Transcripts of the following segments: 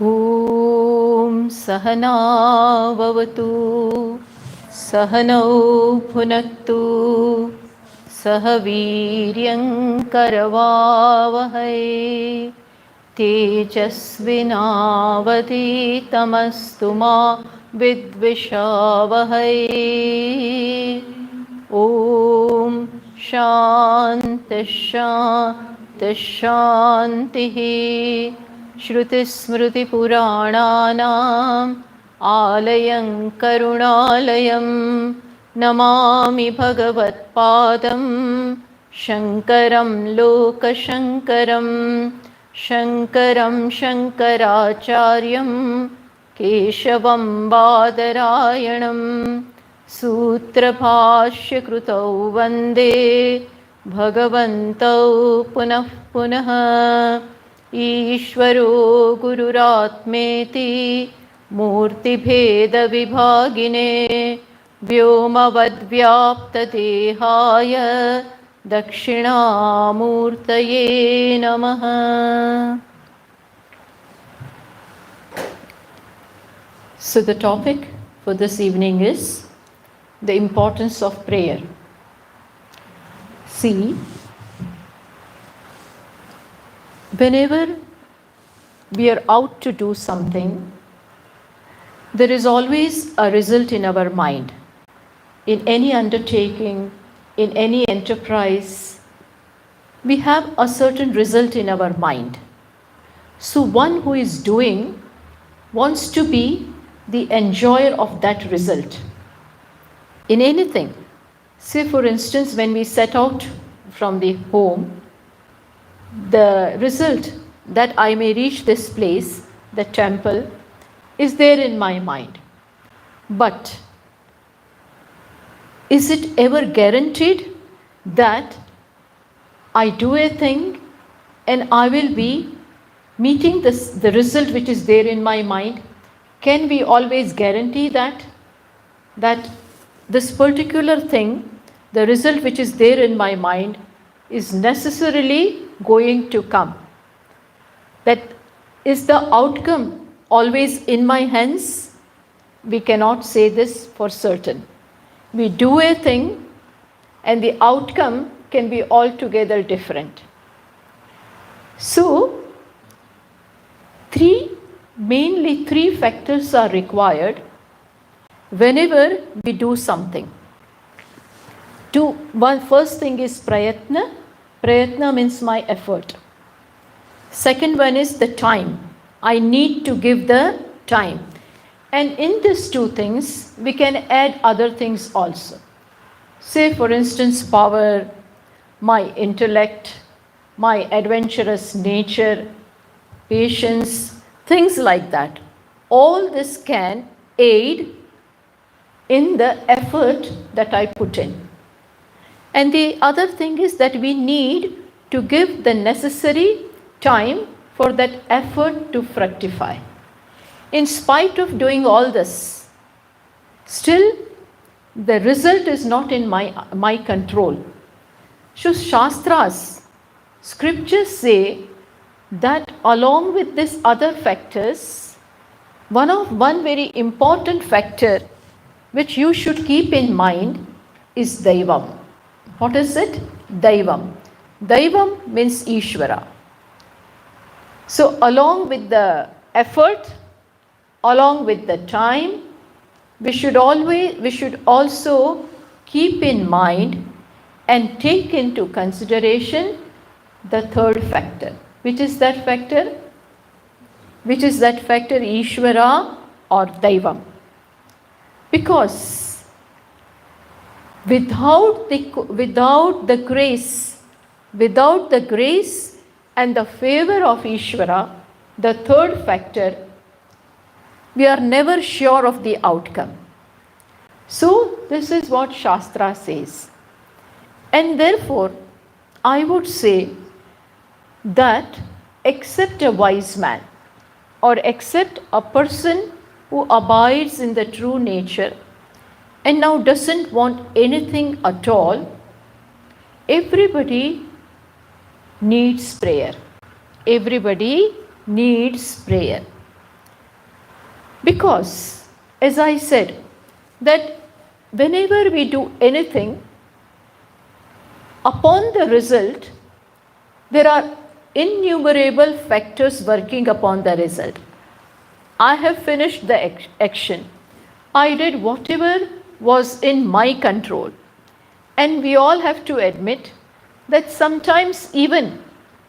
Om Sahana Vavatu Sahanau Bhunaktu Sahaviryam Karavavahai Tejasvinavadhitamastu ma Vidvishavahai. Om Shanti Shanti Shanti. Shruti Smriti Purananam Alayam Karunalayam Namami Bhagavat Padam Shankaram Loka Shankaram Shankaram Shankaracharyam Keshavam Badarayanam Sutra Bhashya Krutau Vande Bhagavantau Punah Punah Ishvaro Gururatmeti Murti Bheda Vibhagine Vyomavadvyapta Dehaya Dakshinamurtaye Namaha. So the topic for this evening is the importance of prayer. See, whenever we are out to do something, there is always a result in our mind. In any undertaking, in any enterprise, we have a certain result in our mind. So one who is doing wants to be the enjoyer of that result. In anything, say for instance, when we set out from the home, the result that I may reach this place, the temple, is there in my mind. But is it ever guaranteed that I do a thing and I will be meeting the result which is there in my mind? Can we always guarantee that this particular thing, the result which is there in my mind, is necessarily going to come? That is the outcome always in my hands? We cannot say this for certain. We do a thing and the outcome can be altogether different. So, mainly three factors are required whenever we do something. First thing is prayatna. Prayatna means my effort. Second one is the time. I need to give the time. And in these two things, we can add other things also. Say for instance, power, my intellect, my adventurous nature, patience, things like that. All this can aid in the effort that I put in. And the other thing is that we need to give the necessary time for that effort to fructify. In spite of doing all this, still the result is not in my control. So Shastras, scriptures say that along with these other factors, one very important factor which you should keep in mind is Daivam. What is it? Daivam. Daivam means Ishvara. So along with the effort, along with the time, we should also keep in mind and take into consideration the third factor. Which is that factor? Which is that factor, Ishvara or Daivam? Because without the grace and the favor of Ishvara, the third factor, we are never sure of the outcome. So this is what Shastra says. And therefore, I would say that except a wise man or except a person who abides in the true nature and now doesn't want anything at all, everybody needs prayer. Everybody needs prayer. Because, as I said, that whenever we do anything, upon the result, there are innumerable factors working upon the result. I have finished the action. I did whatever was in my control. And we all have to admit that sometimes even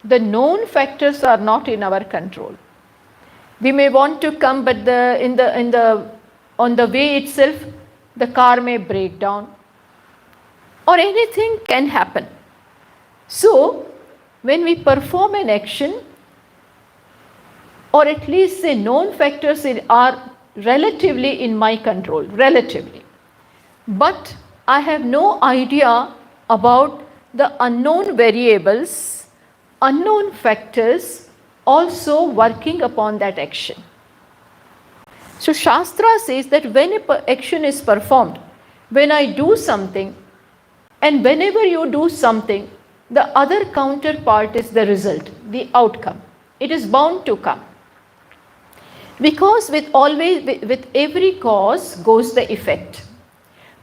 the known factors are not in our control. We may want to come, but on the way itself, the car may break down, or anything can happen. So, when we perform an action, or at least the known factors are relatively in my control, relatively. But I have no idea about the unknown variables, unknown factors also working upon that action. So Shastra says that when an action is performed, when I do something, and whenever you do something, the other counterpart is the result, the outcome. It is bound to come. Because with every cause goes the effect.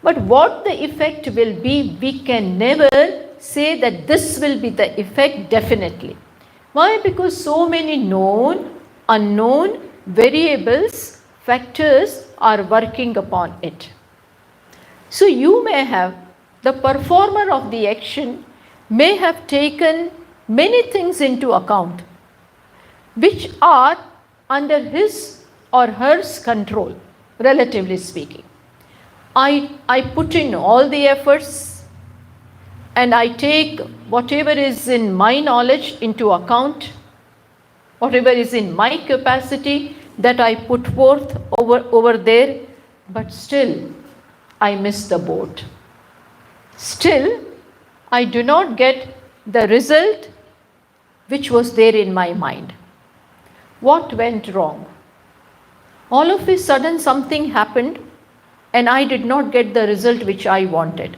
But what the effect will be, we can never say that this will be the effect definitely. Why? Because so many known, unknown variables, factors are working upon it. So you may have, the performer of the action may have taken many things into account, which are under his or her control, relatively speaking. I put in all the efforts and I take whatever is in my knowledge into account, whatever is in my capacity that I put forth over there, but still I miss the boat. Still, I do not get the result which was there in my mind. What went wrong? All of a sudden something happened and I did not get the result which I wanted.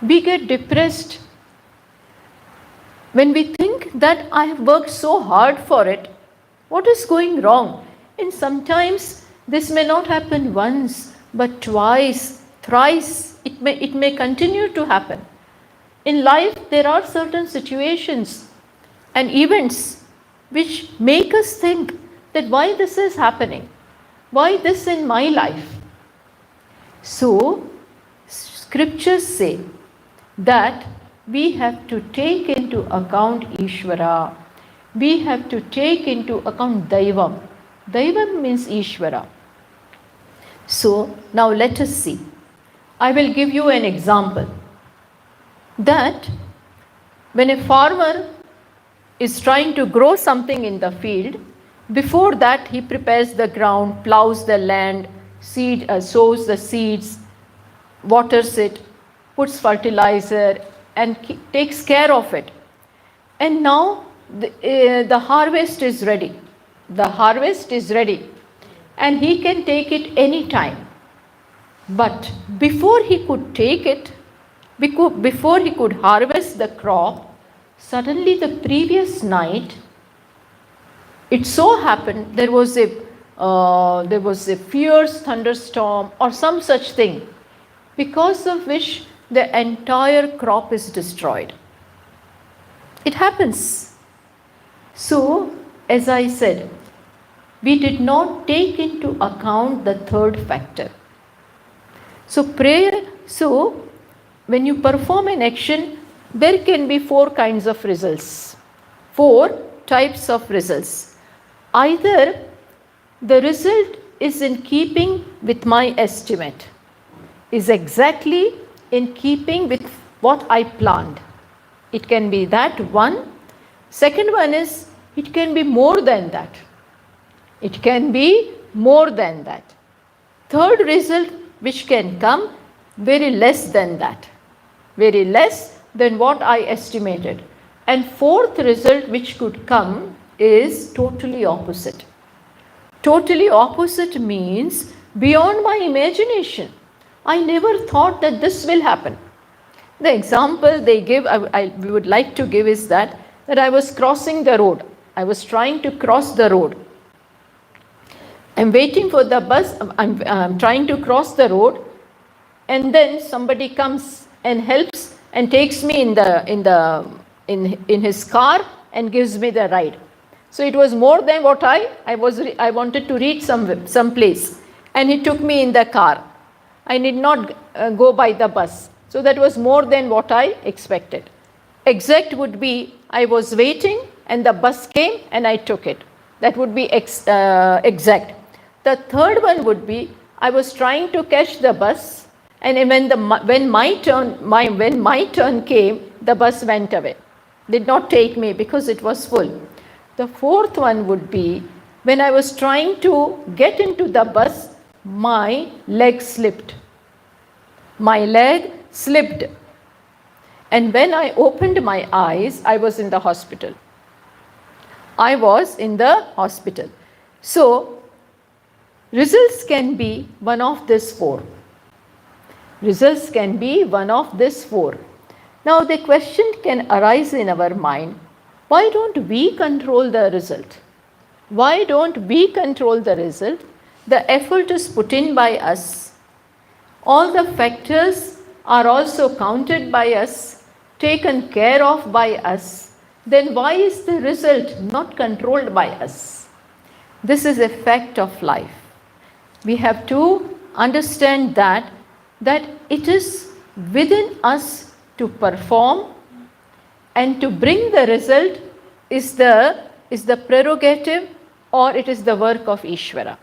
We get depressed when we think that I have worked so hard for it. What is going wrong? And sometimes this may not happen once, but twice, thrice. It may continue to happen. In life, there are certain situations and events which make us think that why this is happening, why this in my life. So, scriptures say that we have to take into account Ishvara. We have to take into account Daivam. Daivam means Ishvara. So, now let us see. I will give you an example. That when a farmer is trying to grow something in the field, before that he prepares the ground, plows the land, sows the seeds, waters it, puts fertilizer and takes care of it. And now the harvest is ready. The harvest is ready and he can take it any time. But before he could take it, before he could harvest the crop, suddenly the previous night, it so happened there was a fierce thunderstorm or some such thing, because of which the entire crop is destroyed. It happens. So, as I said, we did not take into account the third factor. So, when you perform an action, there can be 4 kinds of results, 4 types of results. Either the result is in keeping with my estimate, is exactly in keeping with what I planned. It can be that one. Second one is, it can be more than that. It can be more than that. Third result which can come, very less than that. Very less than what I estimated. And fourth result which could come is totally opposite. Totally opposite means beyond my imagination. I never thought that this will happen. The example they give, we would like to give is that I was crossing the road. I was trying to cross the road. I'm waiting for the bus. I'm trying to cross the road, and then somebody comes and helps and takes me in his car and gives me the ride. So it was more than what I wanted to reach some place, and he took me in the car. I need not go by the bus. So that was more than what I expected. Exact would be I was waiting and the bus came and I took it. That would be exact. The third one would be I was trying to catch the bus, and when my turn came, the bus went away. Did not take me because it was full. The fourth one would be when I was trying to get into the bus, my leg slipped. My leg slipped. And when I opened my eyes, I was in the hospital. I was in the hospital. So, results can be one of these four. Results can be one of these four. Now, the question can arise in our mind, why don't we control the result? Why don't we control the result? The effort is put in by us. All the factors are also counted by us, taken care of by us. Then why is the result not controlled by us? This is a fact of life. We have to understand that it is within us to perform, and to bring the result is the prerogative, or it is the work of Ishvara.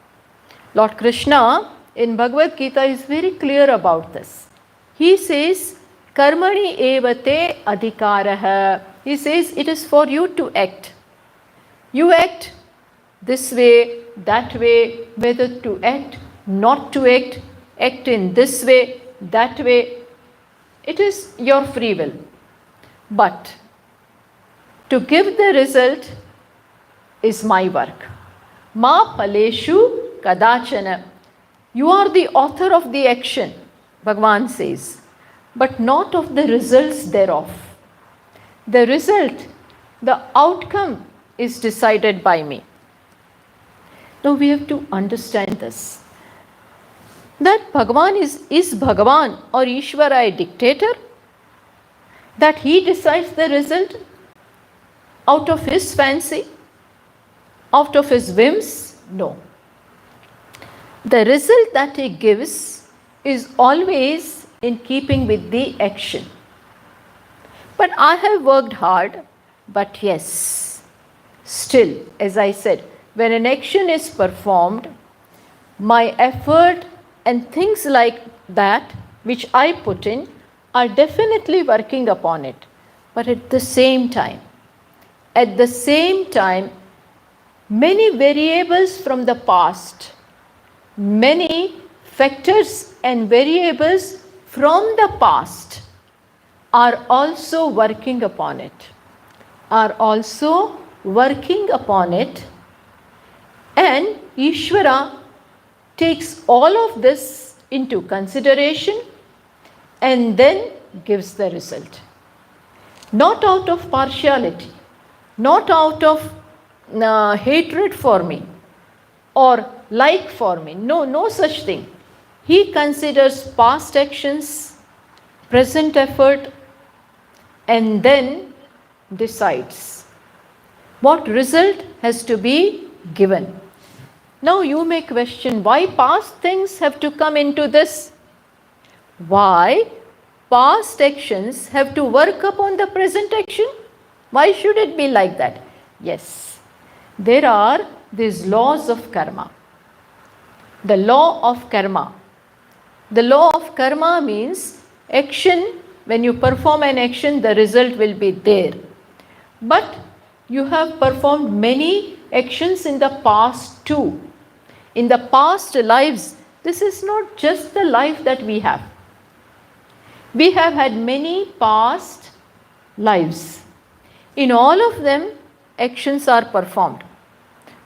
Lord Krishna in Bhagavad Gita is very clear about this. He says, Karmani evate adhikaraha. He says it is for you to act. You act this way, that way, whether to act, not to act, act in this way, that way. It is your free will. But to give the result is my work. Ma paleshu kadachana. You are the author of the action, Bhagavan says, but not of the results thereof. The result, the outcome is decided by me. Now we have to understand this. That Bhagavan is Bhagavan or Ishvara a dictator? That he decides the result out of his fancy, out of his whims? No. The result that he gives is always in keeping with the action. But I have worked hard, but yes, still, as I said, when an action is performed, my effort and things like that which I put in are definitely working upon it. But at the same time, many variables from the past, many factors and variables from the past are also working upon it, and Ishvara takes all of this into consideration and then gives the result. Not out of partiality, not out of hatred for me or like for me. No such thing. He considers past actions, present effort, and then decides what result has to be given. Now you may question, why past things have to come into this? Why past actions have to work upon the present action? Why should it be like that? Yes, there are these laws of karma. The law of karma. The law of karma means action, when you perform an action, the result will be there. But you have performed many actions in the past too. In the past lives, this is not just the life that we have. We have had many past lives. In all of them, actions are performed.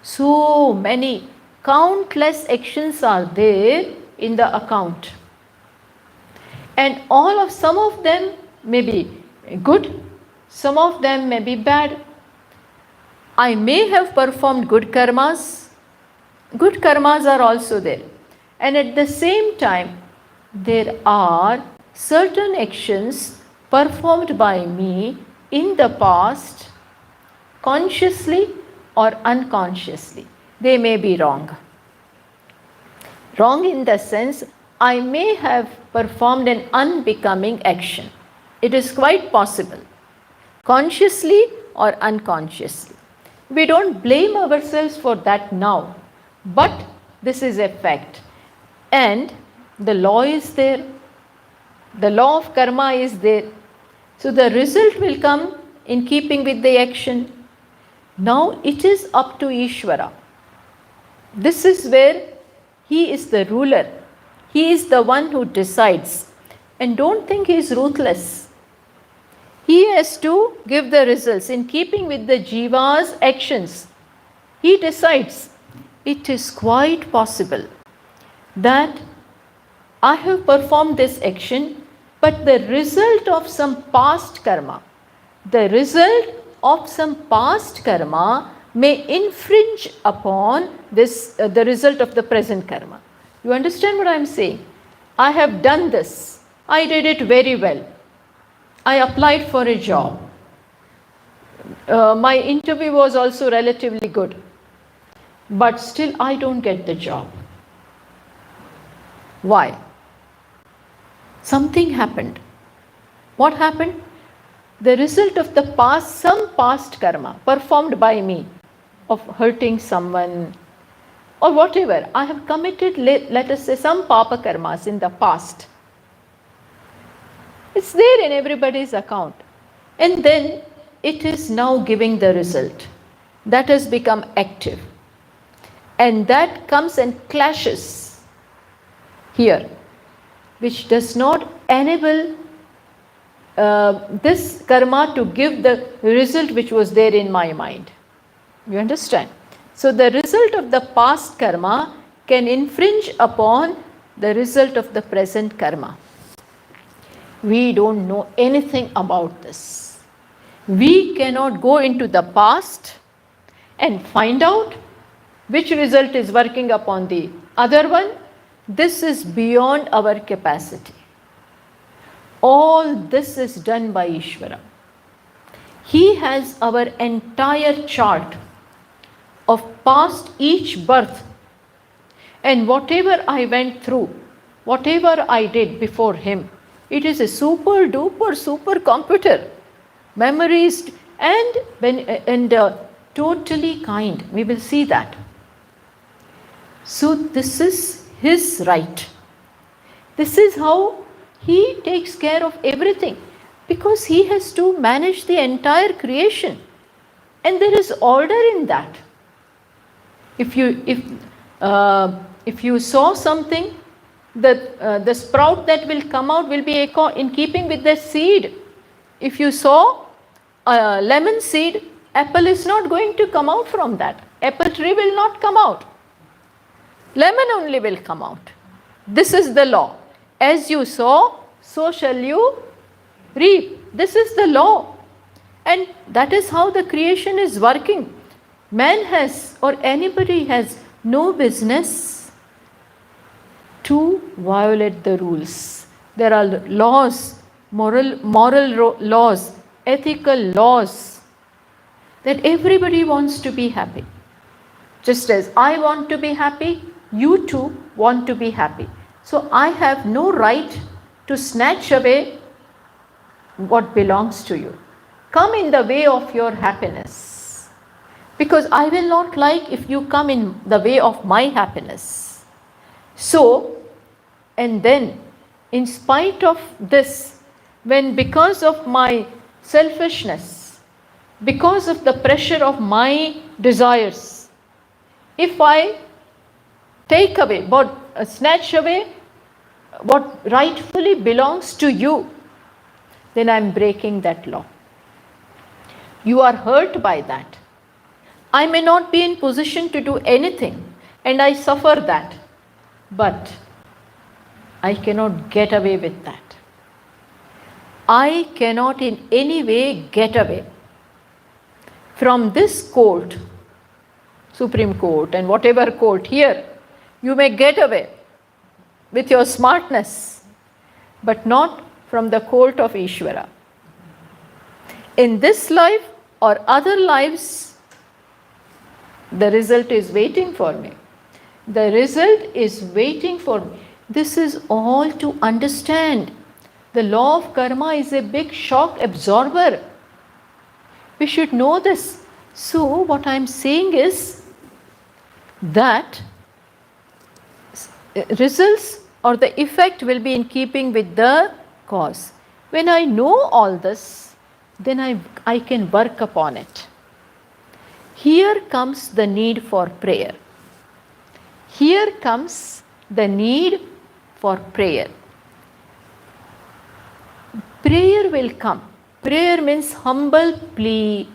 So many, countless actions are there in the account. And some of them may be good, some of them may be bad. I may have performed good karmas, Good karmas are also there. And at the same time, there are certain actions performed by me in the past, consciously or unconsciously. They may be wrong. Wrong in the sense, I may have performed an unbecoming action. It is quite possible, consciously or unconsciously. We don't blame ourselves for that now, but this is a fact. And the law is there, the law of karma is there. So the result will come in keeping with the action. Now it is up to Ishvara. This is where he is the ruler. He is the one who decides. And don't think he is ruthless. He has to give the results in keeping with the jiva's actions. He decides. It is quite possible that I have performed this action, but the result of some past karma, the result of some past karma may infringe upon this, the result of the present karma. You understand what I am saying? I have done this. I did it very well. I applied for a job. My interview was also relatively good. But still I don't get the job. Why? Something happened. What happened? The result of the past, some past karma performed by me of hurting someone or whatever. I have committed, let us say, some papa karmas in the past. It's there in everybody's account. And then it is now giving the result. That has become active. And that comes and clashes here, which does not enable this karma to give the result which was there in my mind. You understand? So the result of the past karma can infringe upon the result of the present karma. We don't know anything about this. We cannot go into the past and find out which result is working upon the other one. This is beyond our capacity. All this is done by Ishvara. He has our entire chart of past each birth, and whatever I went through, whatever I did before him, it is a super duper super computer, memories and totally kind. We will see that. So this is his right. This is how he takes care of everything, because he has to manage the entire creation, and there is order in that. If you sow something, the sprout that will come out will be in keeping with the seed. If you sow a lemon seed, apple is not going to come out from that. Apple tree will not come out. Lemon only will come out. This is the law. As you sow, so shall you reap. This is the law. And that is how the creation is working. Man has, or anybody has, no business to violate the rules. There are laws, moral laws, ethical laws, that everybody wants to be happy. Just as I want to be happy, you too want to be happy. So I have no right to snatch away what belongs to you. Come in the way of your happiness, because I will not like if you come in the way of my happiness. So, and then in spite of this, when because of my selfishness, because of the pressure of my desires, if I take away, snatch away what rightfully belongs to you, then I am breaking that law. You are hurt by that. I may not be in position to do anything, and I suffer that, but I cannot get away with that. I cannot in any way get away from this court Supreme Court and whatever court here, you may get away with your smartness, but not from the court of Ishvara. In this life or other lives, the result is waiting for me. The result is waiting for me. This is all to understand. The law of karma is a big shock absorber. We should know this. So, what I am saying is that results or the effect will be in keeping with the cause. When I know all this, then I can work upon it. Here comes the need for prayer. Here comes the need for prayer. Prayer will come. Prayer means humble plea,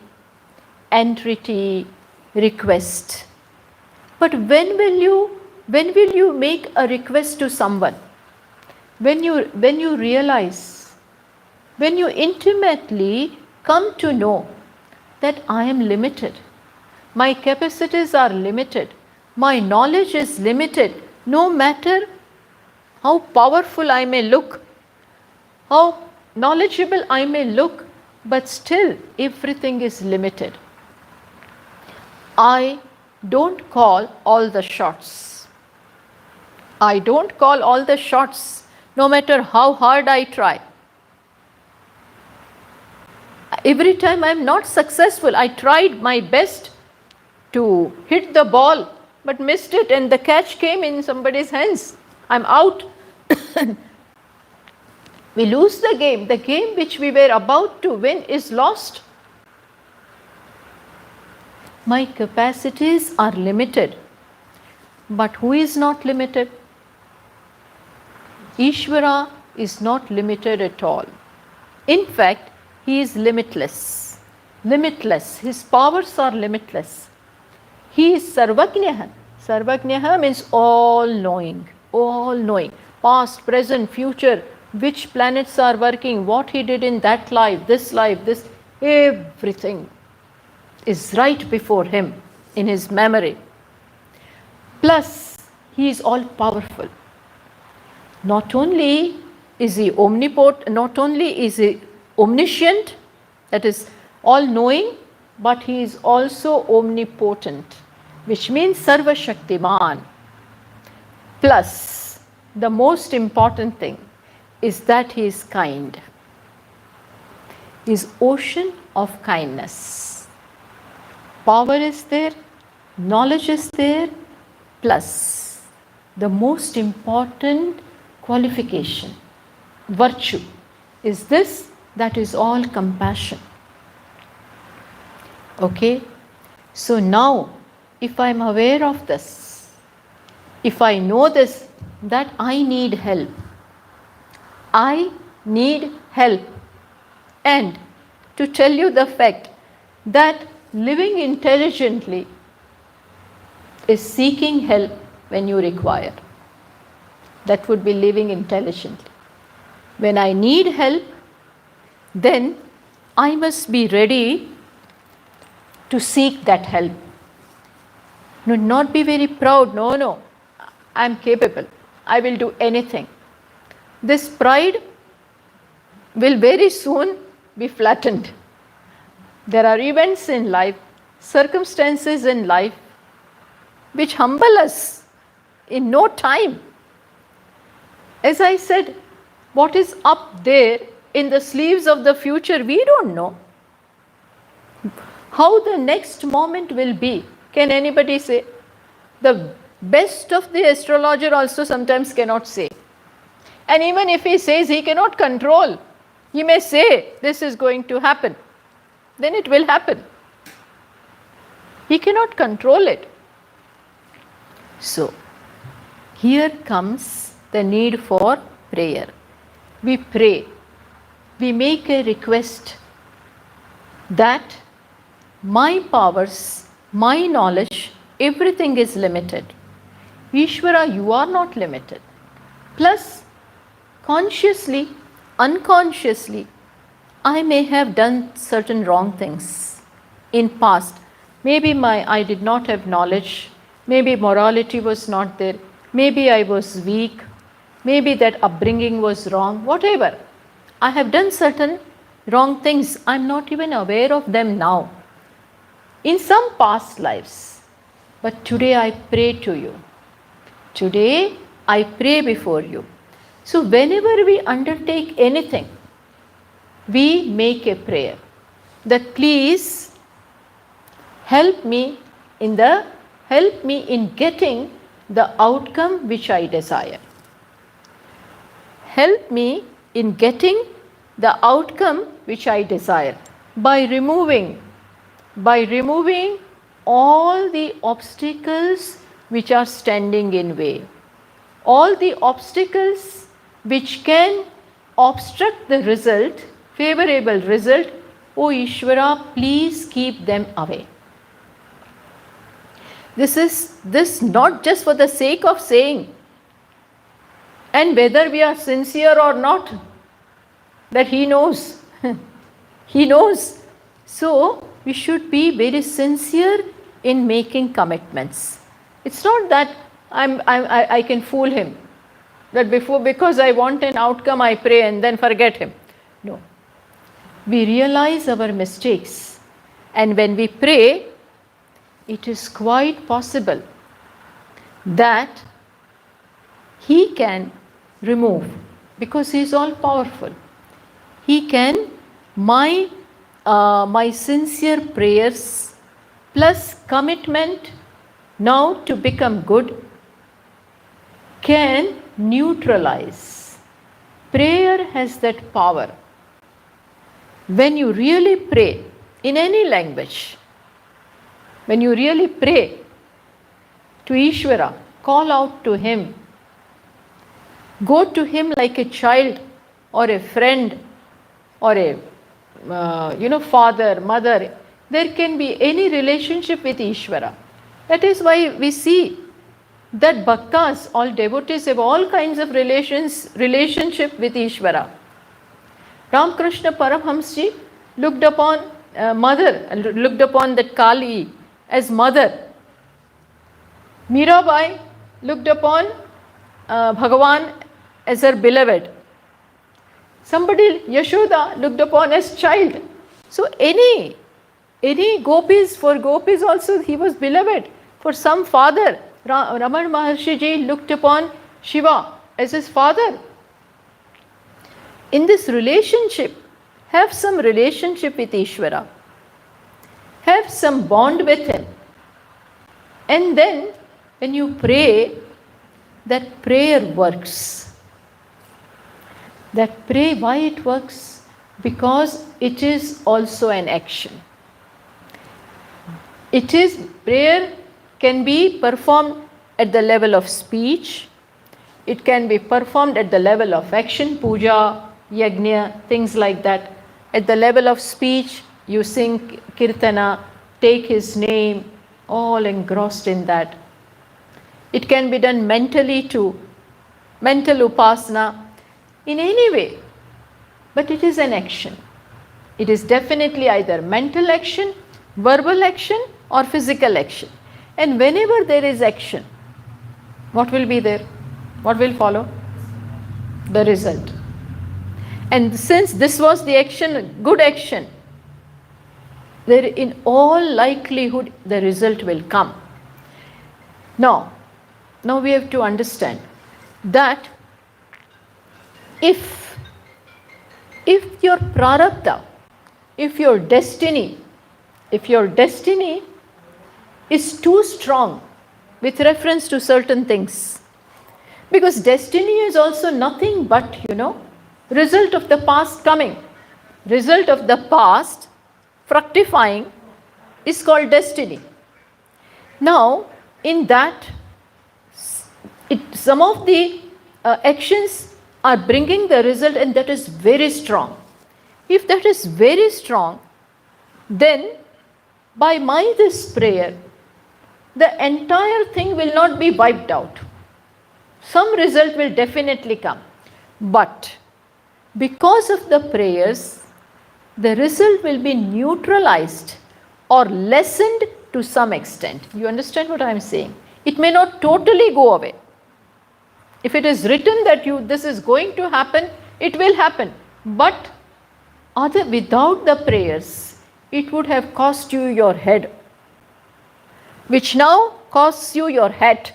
entreaty, request. But when will you make a request to someone? When you realize, when you intimately come to know that I am limited, my capacities are limited, my knowledge is limited, no matter how powerful I may look, how knowledgeable I may look, but still everything is limited. I don't call all the shots. I don't call all the shots, no matter how hard I try. Every time I am not successful. I tried my best to hit the ball, but missed it, and the catch came in somebody's hands. I'm out. We lose the game. The game which we were about to win is lost. My capacities are limited. But who is not limited? Ishvara is not limited at all. In fact, he is limitless. Limitless. His powers are limitless. He is Sarvagnaha. Sarvagnaha means all-knowing. All-knowing. Past, present, future. Which planets are working, what he did in that life, this, everything is right before him in his memory. Plus, he is all powerful. Not only is he omnipotent, not only is he omniscient, that is all knowing, but he is also omnipotent, which means Sarva Shaktiman. Plus, the most important thing is that he is kind. He is ocean of kindness. Power is there, knowledge is there, plus the most important qualification, virtue, is this, that is all compassion. Okay? So now, if I am aware of this, if I know this, that I need help, I need help. And to tell you the fact that living intelligently is seeking help when you require. That would be living intelligently. When I need help, then I must be ready to seek that help. No, not be very proud. No, I am capable. I will do anything. This pride will very soon be flattened. There are events in life, circumstances in life, which humble us in no time. As I said, what is up there in the sleeves of the future, we don't know. How the next moment will be, can anybody say? The best of the astrologer also sometimes cannot say. And even if he says, he cannot control. He may say, this is going to happen. Then it will happen. He cannot control it. So, here comes the need for prayer. We pray. We make a request that my powers, my knowledge, everything is limited. Ishvara, you are not limited. Plus, consciously, unconsciously, I may have done certain wrong things in past. Maybe I did not have knowledge. Maybe morality was not there. Maybe I was weak. Maybe that upbringing was wrong. Whatever. I have done certain wrong things. I'm not even aware of them now. In some past lives. But today I pray to you. Today I pray before you. So whenever we undertake anything, we make a prayer that please help me in getting the outcome which I desire. Help me in getting the outcome which I desire by removing all the obstacles which are standing in way, all the obstacles which can obstruct the result, favorable result. O Ishvara, please keep them away. This not just for the sake of saying, and whether we are sincere or not, that He knows. He knows. So we should be very sincere in making commitments. It's not that I can fool him, that because I want an outcome I pray and then forget him. No. We realize our mistakes, and when we pray, it is quite possible that He can remove, because He is all powerful. He can, my sincere prayers plus commitment now to become good can neutralize. Prayer has that power. When you really pray in any language, when you really pray to Ishvara, call out to Him, go to Him like a child or a friend or a father, mother. There can be any relationship with Ishvara. That is why we see that bhaktas, all devotees, have all kinds of relationship with Ishvara. Ramakrishna Paramhamsji looked upon looked upon that Kali as mother. Mirabai looked upon Bhagavan as her beloved. Somebody, Yashoda, looked upon as child. So any gopis, for gopis also he was beloved. For some father, Ramana Maharshi Ji looked upon Shiva as his father. In this relationship, have some relationship with Ishvara. Have some bond with Him. And then when you pray, that prayer works. Why it works? Because it is also an action. Prayer can be performed at the level of speech. It can be performed at the level of action, puja, yajna, things like that. At the level of speech, you sing kirtana, take His name, all engrossed in that. It can be done mentally too, mental upasana, in any way. But it is an action. It is definitely either mental action, verbal action, or physical action. And whenever there is action, what will be there? What will follow? The result. And since this was the action, good action, there in all likelihood the result will come. Now we have to understand that if your prarabdha, if your destiny is too strong with reference to certain things, because destiny is also nothing but, result of the past coming. Result of the past fructifying is called destiny. Now, in that, some of the actions are bringing the result, and that is very strong. If that is very strong, then by this prayer, the entire thing will not be wiped out. Some result will definitely come. But because of the prayers, the result will be neutralized or lessened to some extent. You understand what I am saying? It may not totally go away. If it is written that this is going to happen, it will happen. But without the prayers, it would have cost you your head, which now costs you your hat.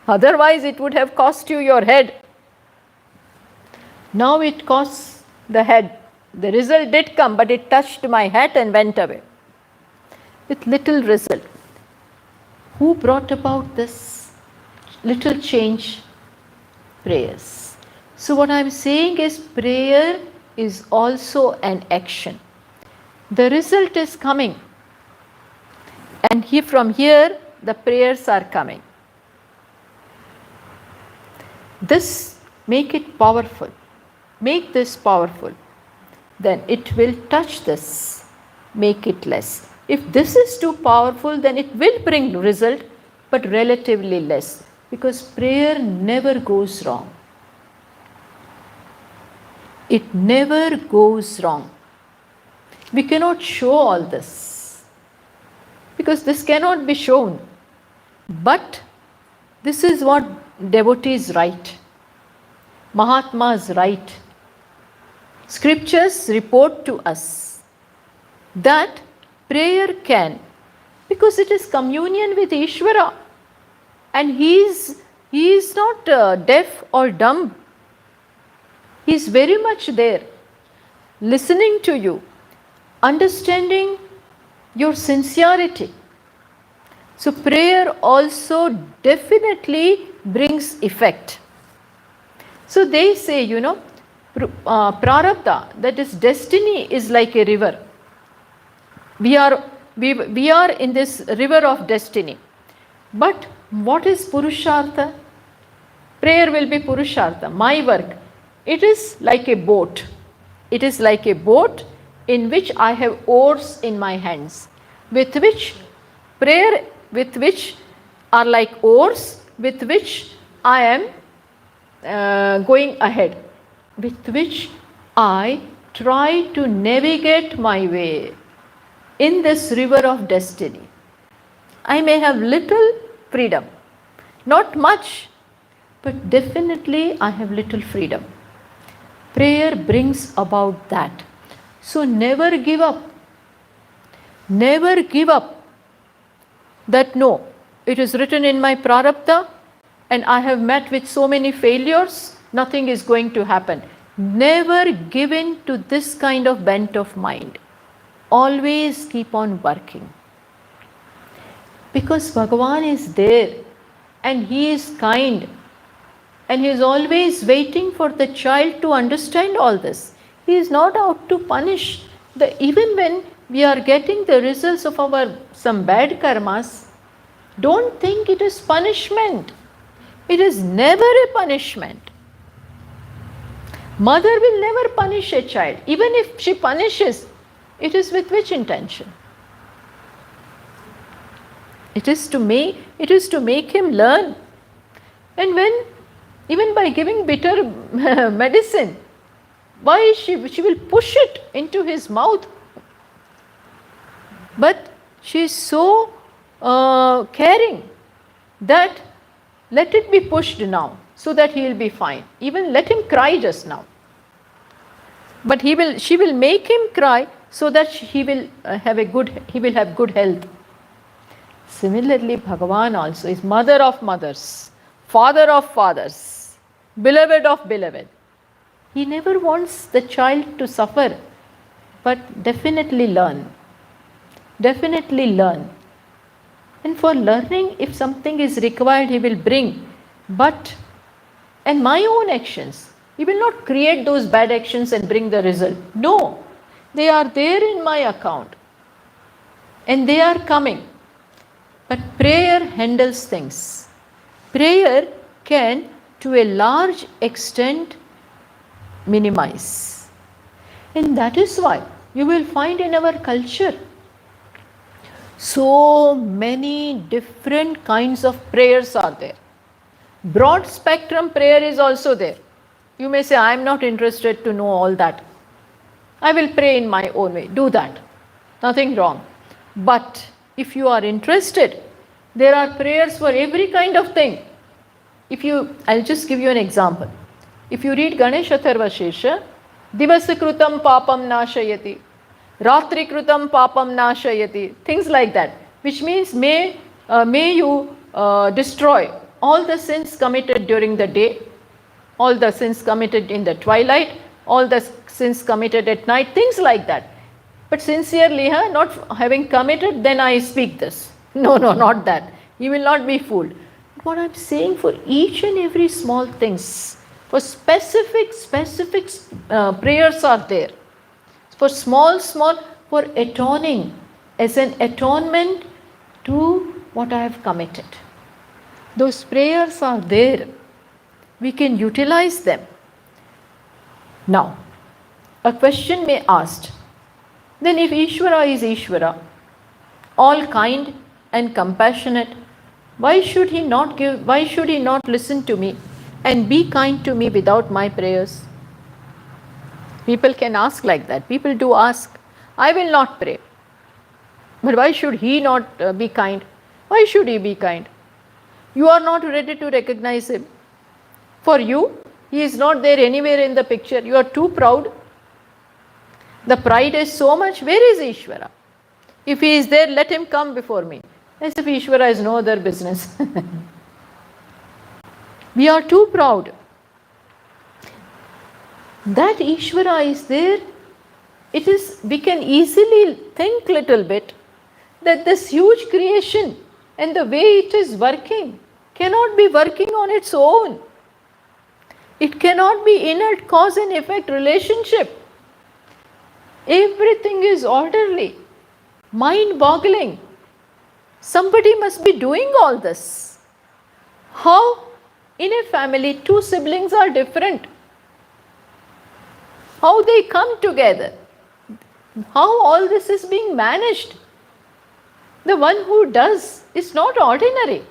Otherwise, it would have cost you your head. Now it costs the head. The result did come, but it touched my hat and went away with little result. Who brought about this little change? Prayers. So what I am saying is, prayer is also an action. The result is coming, and from here the prayers are coming. This, make it powerful. Make this powerful. Then it will touch this. Make it less. If this is too powerful, then it will bring result, but relatively less. Because prayer never goes wrong. It never goes wrong. We cannot show all this, because this cannot be shown. But this is what devotees write, Mahatmas write. Scriptures report to us that prayer can, because it is communion with Ishvara, and he is not deaf or dumb. He is very much there, listening to you, understanding your sincerity. So prayer also definitely brings effect. So they say, prarabdha, that is destiny, is like a river. We are in this river of destiny. But what is purushartha? Prayer will be purushartha, my work. It is like a boat. It is like a boat in which I have oars in my hands, with which are like oars, with which I am going ahead, with which I try to navigate my way in this river of destiny. I may have little freedom, not much, but definitely I have little freedom. Prayer brings about that. So never give up. Never give up. That no, it is written in my prarabdha and I have met with so many failures, nothing is going to happen. Never give in to this kind of bent of mind. Always keep on working. Because Bhagavan is there and he is kind. And he is always waiting for the child to understand all this. He is not out to punish. Even when we are getting the results of some bad karmas, don't think it is punishment. It is never a punishment. Mother will never punish a child. Even if she punishes, it is with which intention? It is to make him learn. And even by giving bitter medicine, why she will push it into his mouth. But she is so caring that let it be pushed now so that he will be fine. Even let him cry just now. But she will make him cry so that he will have good health. Similarly, Bhagavan also is mother of mothers, father of fathers, beloved of beloved. He never wants the child to suffer, but definitely learn. Definitely learn. And for learning, if something is required, he will bring. And my own actions, he will not create those bad actions and bring the result. No, they are there in my account. And they are coming. But prayer handles things. Prayer can, to a large extent, minimize. And that is why you will find in our culture so many different kinds of prayers are there. Broad spectrum prayer is also there. You may say, I am not interested to know all that. I will pray in my own way. Do that. Nothing wrong. But if you are interested, there are prayers for every kind of thing. I'll just give you an example. If you read Ganesh Atharvashesha, Divasakrutam papam nashayati, Ratrikrutam papam nashayati, things like that, which means may you destroy all the sins committed during the day, all the sins committed in the twilight, all the sins committed at night, things like that. But sincerely, not having committed, then I speak this. No, not that. You will not be fooled. What I'm saying, for each and every small things, for specific prayers are there. For small, for atoning, as an atonement to what I have committed. Those prayers are there. We can utilize them. Now, a question may ask, then if Ishvara is Ishvara, all kind and compassionate, why should he not listen to me and be kind to me without my prayers? People can ask like that. People do ask, I will not pray. But why should he not be kind? Why should he be kind? You are not ready to recognize him. For you, he is not there anywhere in the picture. You are too proud. The pride is so much. Where is Ishvara? If he is there, let him come before me. As if Ishvara has no other business. We are too proud. That Ishvara is there. We can easily think little bit that this huge creation and the way it is working cannot be working on its own. It cannot be inert cause and effect relationship. Everything is orderly, mind-boggling. Somebody must be doing all this. How? In a family, two siblings are different. How they come together? How all this is being managed? The one who does is not ordinary.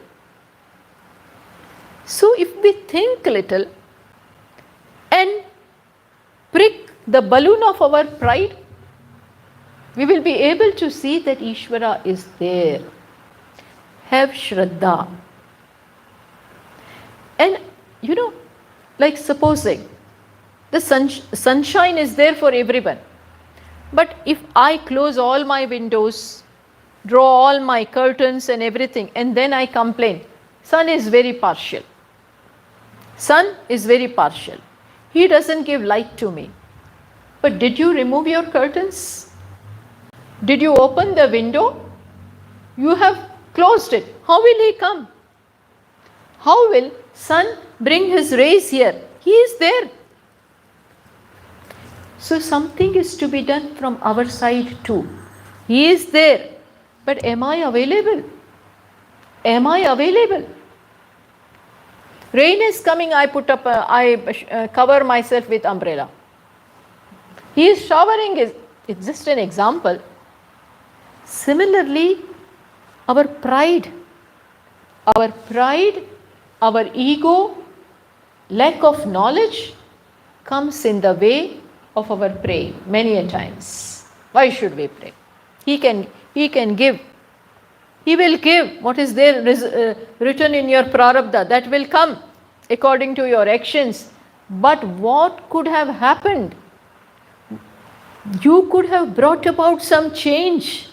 So if we think little and prick the balloon of our pride, we will be able to see that Ishvara is there. Have Shraddha. And like supposing the sunshine is there for everyone. But if I close all my windows, draw all my curtains and everything, and then I complain, sun is very partial. Sun is very partial. He doesn't give light to me. But did you remove your curtains? Did you open the window? You have closed it. How will he come? How will sun bring his rays here? He is there. So something is to be done from our side too. He is there. But am I available? Am I available? Rain is coming, I cover myself with umbrella. He is showering, it's just an example. Similarly, our pride, our ego, lack of knowledge comes in the way of our praying many a times. Why should we pray? He can give. He will give what is there written in your prarabdha. That will come according to your actions. But what could have happened? You could have brought about some change.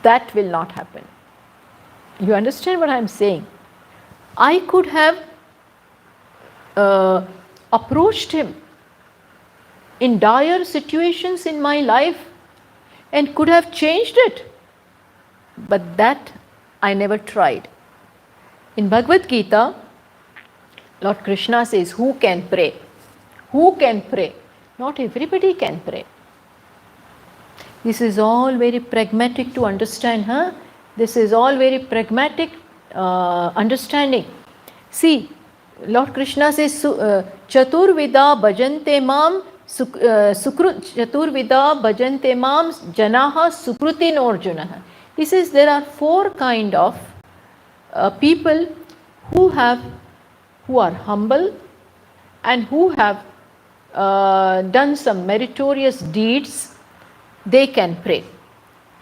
That will not happen. You understand what I am saying? I could have approached him in dire situations in my life and could have changed it. But that I never tried. In Bhagavad Gita, Lord Krishna says, who can pray? Who can pray? Not everybody can pray. This is all very pragmatic to understand. This is all very pragmatic understanding. See, Lord Krishna says, Chaturvida bhajante mam Chaturvida bhajante mam janaha sukrutin orjunaha. He says there are four kind of people who are humble and who have done some meritorious deeds. They can pray.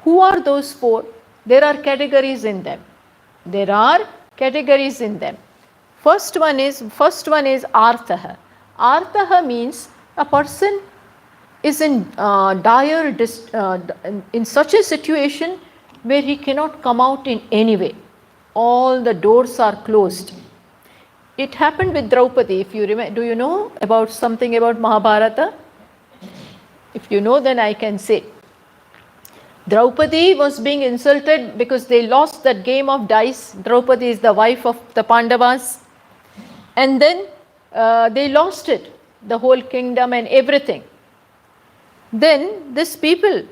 Who are those four? There are categories in them. There are categories in them. First one is arthaha. Arthaha means a person is in in such a situation where he cannot come out in any way. All the doors are closed. It happened with Draupadi. If you remember, do you know about something about Mahabharata? If you know, then I can say. Draupadi was being insulted because they lost that game of dice. Draupadi is the wife of the Pandavas. And then they lost it, the whole kingdom and everything. Then these people,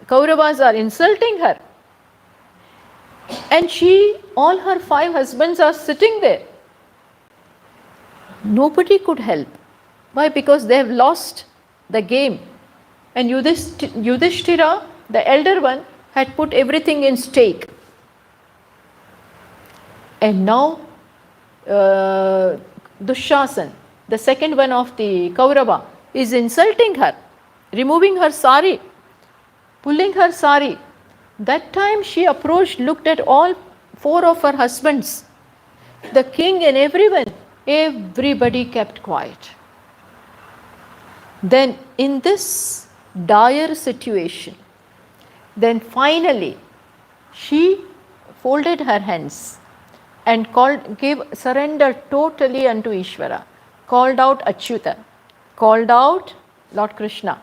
Kauravas, are insulting her. And all her 5 husbands are sitting there. Nobody could help. Why? Because they have lost the game. And Yudhishthira, the elder one, had put everything in stake. And now Dushasan, the second one of the Kaurava, is insulting her, removing her sari, pulling her sari. That time she approached, looked at all 4 of her husbands, the king and everybody kept quiet. Then in this dire situation, then finally she folded her hands and gave surrender totally unto Ishvara, called out Achyuta, called out Lord Krishna.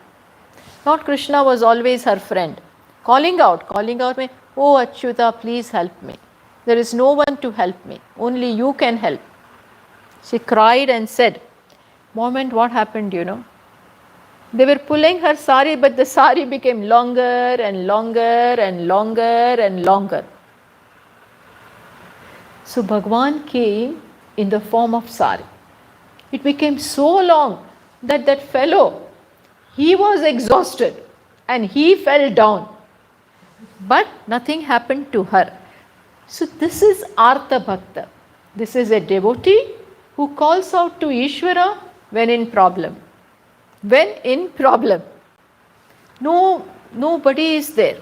Lord Krishna was always her friend. Calling out me, oh Achyuta, please help me. There is no one to help me. Only you can help. She cried and said, moment, what happened, you know? They were pulling her sari, but the sari became longer and longer and longer and longer. So Bhagwan came in the form of sari. It became so long that fellow, he was exhausted and he fell down. But nothing happened to her. So this is Artha Bhakta. This is a devotee who calls out to Ishvara when in problem. When in problem. Nobody is there.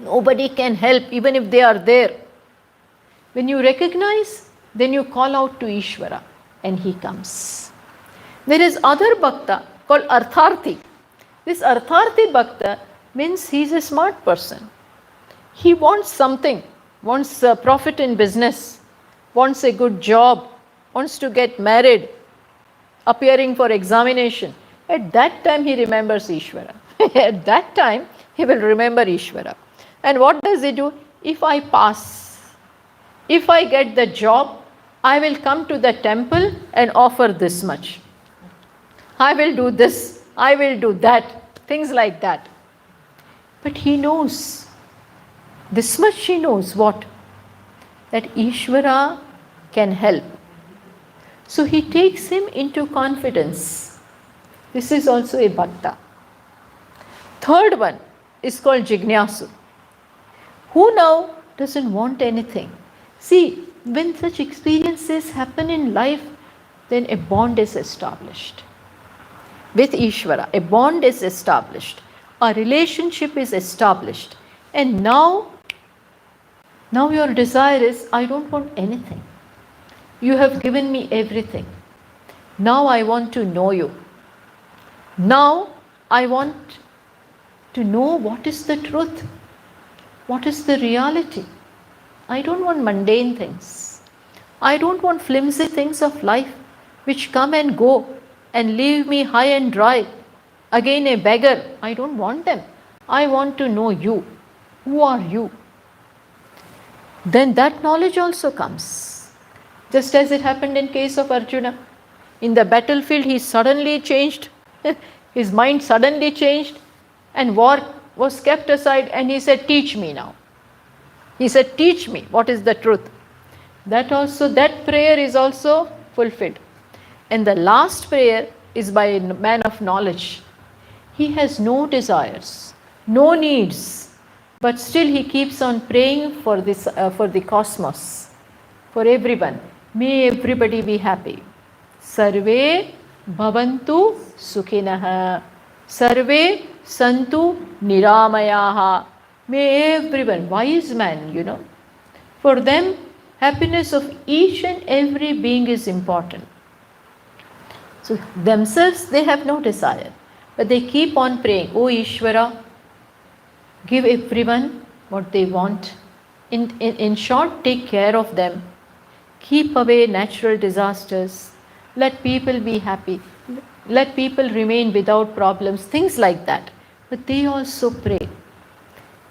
Nobody can help even if they are there. When you recognize, then you call out to Ishvara and he comes. There is other Bhakta called Artharthi. This Artharthi Bhakta means he is a smart person. He wants something, wants a profit in business, wants a good job, wants to get married, appearing for examination. At that time he remembers Ishvara. At that time he will remember Ishvara. And what does he do? If I pass, if I get the job, I will come to the temple and offer this much. I will do this, I will do that, things like that. But he knows, this much he knows what? That Ishvara can help. So he takes him into confidence. This is also a bhakta. Third one is called Jignasu. Who now doesn't want anything? See, when such experiences happen in life, then a bond is established. With Ishvara, a bond is established. A relationship is established. And now your desire is, I don't want anything. You have given me everything. Now I want to know you. Now I want to know what is the truth. What is the reality? I don't want mundane things. I don't want flimsy things of life which come and go and leave me high and dry. Again a beggar. I don't want them. I want to know you. Who are you? Then that knowledge also comes. Just as it happened in case of Arjuna. In the battlefield he suddenly changed. His mind suddenly changed and war was kept aside and he said, teach me now. He said, teach me what is the truth. That prayer is also fulfilled. And the last prayer is by a man of knowledge. He has no desires, no needs, but still he keeps on praying for this, for the cosmos, for everyone. May everybody be happy. Sarve bhavantu sukhinah. Sarve santu niramayaha. May everyone, wise man, for them, happiness of each and every being is important. So themselves, they have no desire, but they keep on praying, "Oh Ishvara, give everyone what they want. In short, take care of them. Keep away natural disasters. Let people be happy. Let people remain without problems," things like that. But they also pray.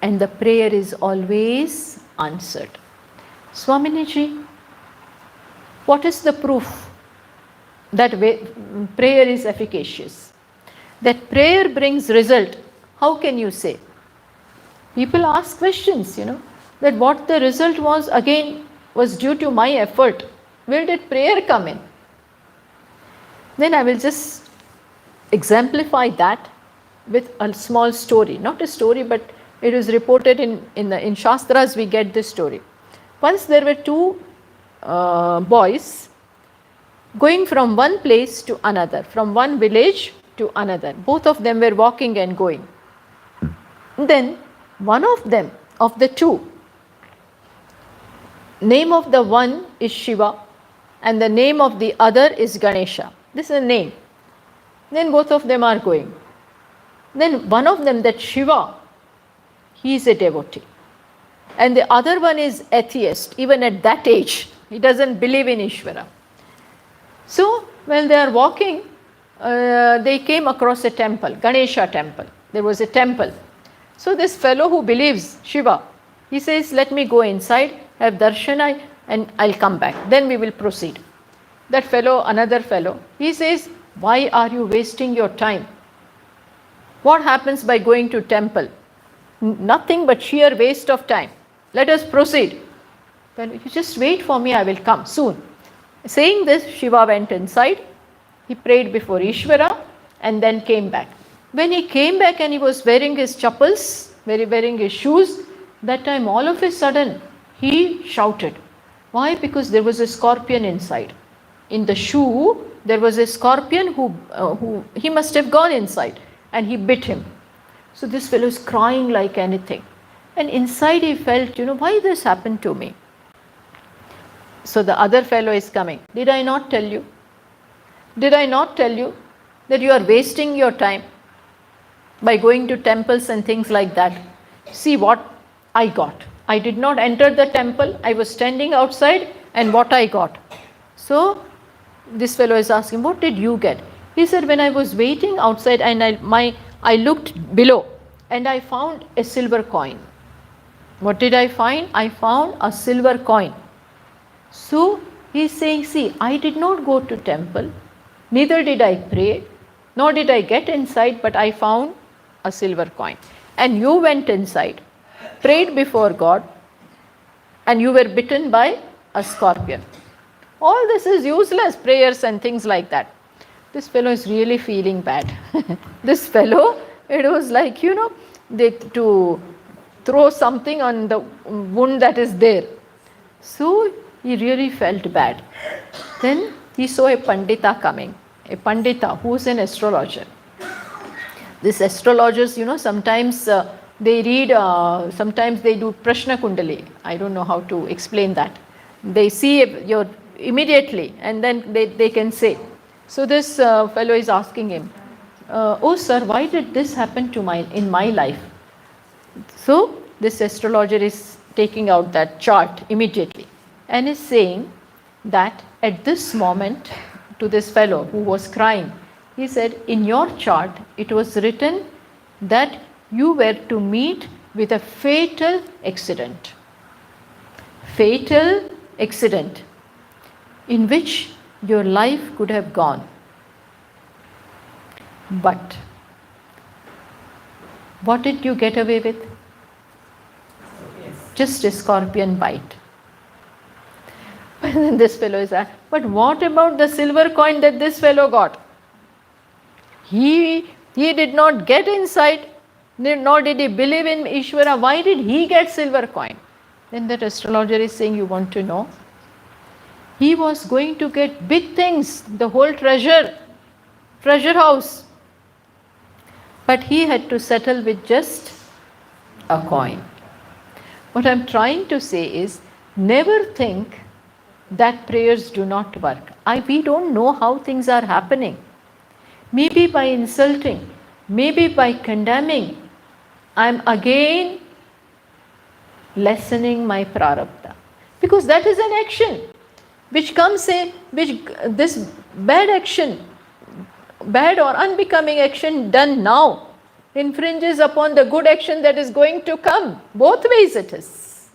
And the prayer is always answered. Swaminiji, what is the proof that prayer is efficacious? That prayer brings result. How can you say? People ask questions, that what the result was, again, was due to my effort. Where did prayer come in? Then I will just exemplify that with a small story. Not a story, but it is reported in Shastras, we get this story. Once there were two boys going from one place to another, from one village to another. Both of them were walking and going. Then one of them, of the two, name of the one is Shiva and the name of the other is Ganesha. This is a name. Then both of them are going. Then one of them, that Shiva, he is a devotee. And the other one is atheist, even at that age. He doesn't believe in Ishvara. So, while they are walking, they came across a temple, Ganesha temple. There was a temple. So this fellow who believes Shiva, he says, "Let me go inside, have darshana, and I'll come back. Then we will proceed." That fellow, another fellow, he says, "Why are you wasting your time? What happens by going to temple? Nothing but sheer waste of time. Let us proceed." "Well, you just wait for me, I will come soon." Saying this, Shiva went inside. He prayed before Ishvara and then came back. When he came back and he was wearing his chappals, wearing his shoes, that time all of a sudden he shouted. Why? Because there was a scorpion inside. In the shoe, there was a scorpion who he must have gone inside and he bit him. So this fellow is crying like anything. And inside he felt, why this happened to me? So the other fellow is coming. "Did I not tell you? Did I not tell you that you are wasting your time by going to temples and things like that? See what I got. I did not enter the temple. I was standing outside and what I got." So this fellow is asking, "What did you get?" He said, "When I was waiting outside and I looked below and I found a silver coin." What did I find? I found a silver coin. So he is saying, "See, I did not go to temple, neither did I pray, nor did I get inside, but I found a silver coin. And you went inside, prayed before God, and you were bitten by a scorpion. All this is useless, prayers and things like that." This fellow is really feeling bad. This fellow, it was like, to throw something on the wound that is there. So he really felt bad. Then he saw a Pandita coming, a Pandita who is an astrologer. These astrologers, sometimes they read, sometimes they do Prashna Kundali. I don't know how to explain that. They see your immediately and then they can say. So this fellow is asking him, "Oh sir, why did this happen in my life?" So this astrologer is taking out that chart immediately and is saying that at this moment, to this fellow who was crying, he said, "In your chart it was written that you were to meet with a fatal accident. Fatal accident in which your life could have gone. But what did you get away with? Just a scorpion bite." But then this fellow is asked, "But what about the silver coin that this fellow got? He did not get inside, nor did he believe in Ishvara. Why did he get silver coin?" Then that astrologer is saying, "You want to know? He was going to get big things, the whole treasure house. But he had to settle with just a coin. What I'm trying to say is, never think that prayers do not work. We don't know how things are happening. Maybe by insulting, maybe by condemning, I'm again lessening my prarabdha. Because that is an action which comes in, this bad action, bad or unbecoming action done now infringes upon the good action that is going to come. Both ways it is.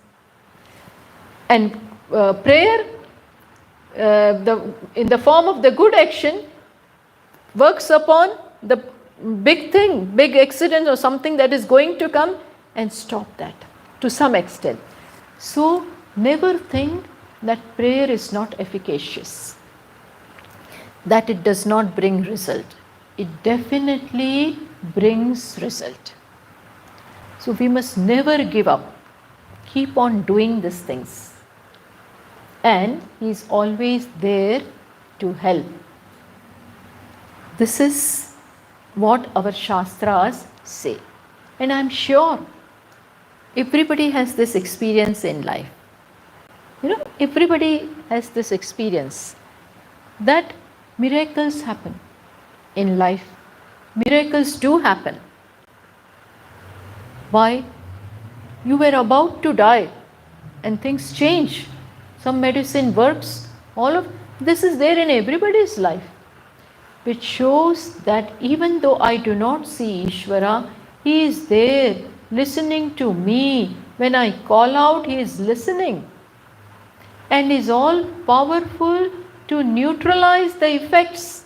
And prayer, in the form of the good action, works upon the big thing, big accident or something that is going to come, and stop that to some extent. So never think that prayer is not efficacious, that it does not bring result. It definitely brings result. So we must never give up. Keep on doing these things. And He is always there to help. This is what our Shastras say. And I am sure everybody has this experience in life. Everybody has this experience that miracles happen in life. Miracles do happen. Why? You were about to die and things change. Some medicine works. All of this is there in everybody's life, which shows that even though I do not see Ishvara, He is there listening to me. When I call out, He is listening and is all powerful to neutralize the effects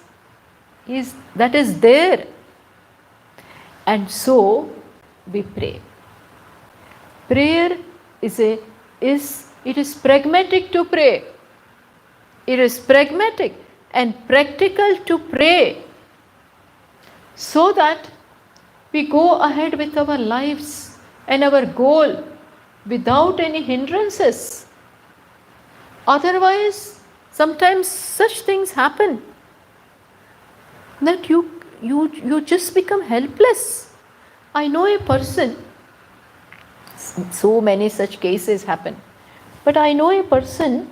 that is there. And so we pray. Prayer it is pragmatic to pray. It is pragmatic and practical to pray, so that we go ahead with our lives and our goal without any hindrances. Otherwise, sometimes such things happen that you just become helpless. I know a person, so many such cases happen, but I know a person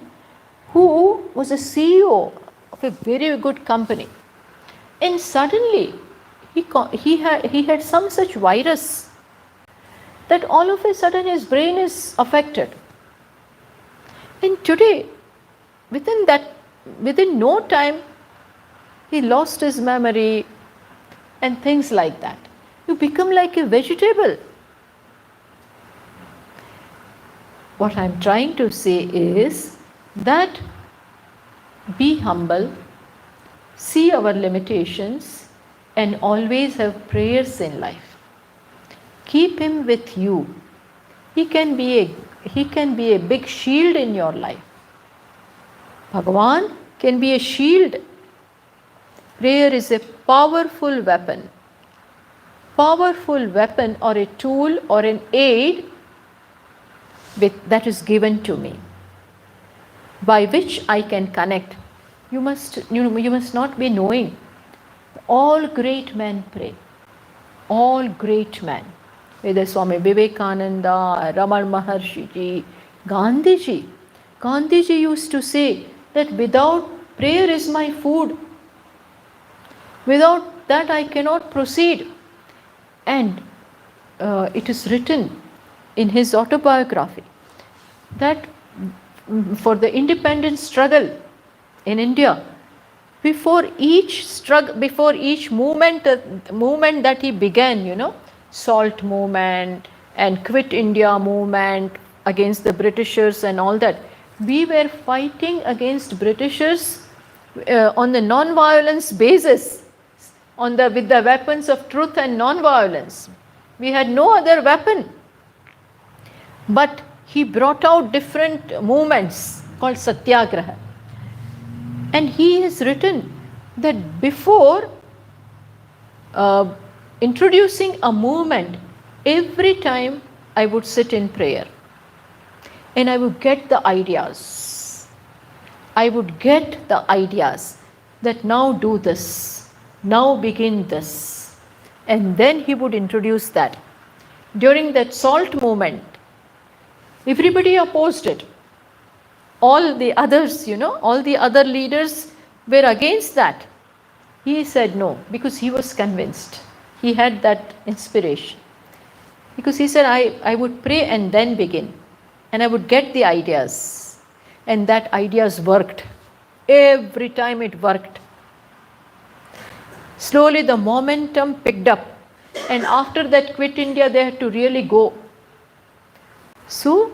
who was a CEO of a very good company, and suddenly he had some such virus that all of a sudden his brain is affected. And today, within no time, he lost his memory and things like that. You become like a vegetable. What I am trying to say is that be humble, see our limitations, and always have prayers in life. Keep Him with you. He can be a big shield in your life. Bhagavan can be a shield. Prayer is a powerful weapon or a tool or an aid that is given to me, by which I can connect. You must not be knowing. All great men pray. All great men. Whether Swami Vivekananda, Raman Maharshi, Gandhiji. Gandhiji used to say that without prayer is my food. Without that I cannot proceed. And it is written in his autobiography that for the independence struggle in India, before each movement that he began, Salt movement and Quit India movement against the Britishers and all that, we were fighting against Britishers on the non-violence basis, with the weapons of truth and non-violence. We had no other weapon. But he brought out different movements called Satyagraha. And he has written that before introducing a movement, every time I would sit in prayer and I would get the ideas. That now do this, now begin this. And then he would introduce that. During that salt movement, everybody opposed it. All the others, all the other leaders were against that. He said no, because he was convinced. He had that inspiration. Because he said, I would pray and then begin. And I would get the ideas. And that ideas worked. Every time it worked. Slowly the momentum picked up. And after that, Quit India, they had to really go. So,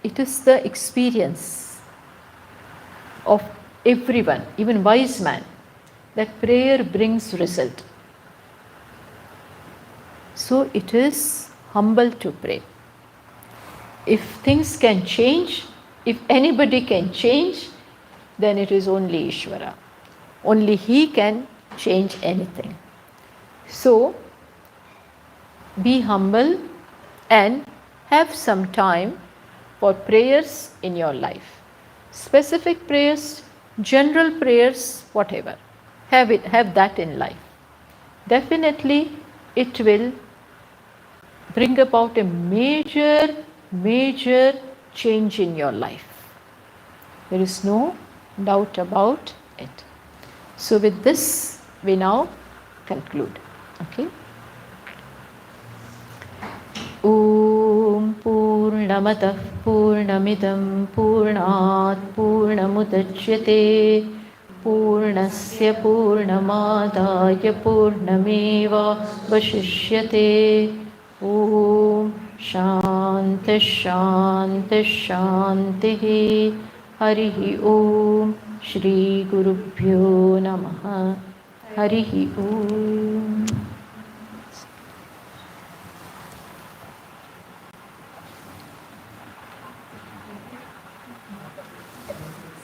it is the experience of everyone, even wise man, that prayer brings result. So, it is humble to pray. If things can change, if anybody can change, then it is only Ishvara. Only He can change anything. So, be humble and have some time for prayers in your life. Specific prayers, general prayers, whatever. Have that in life. Definitely it will bring about a major change in your life. There is no doubt about it. So with this, we now conclude. Okay. Om Purnamataః Purnamidam Purnat Purnamudachyate Purnasya Purnamadaya Purnameva Vashishyate. Om Shanti Shanti Shanti. Harihi Om. Shri Gurubhyo Namaha. Harihi Om.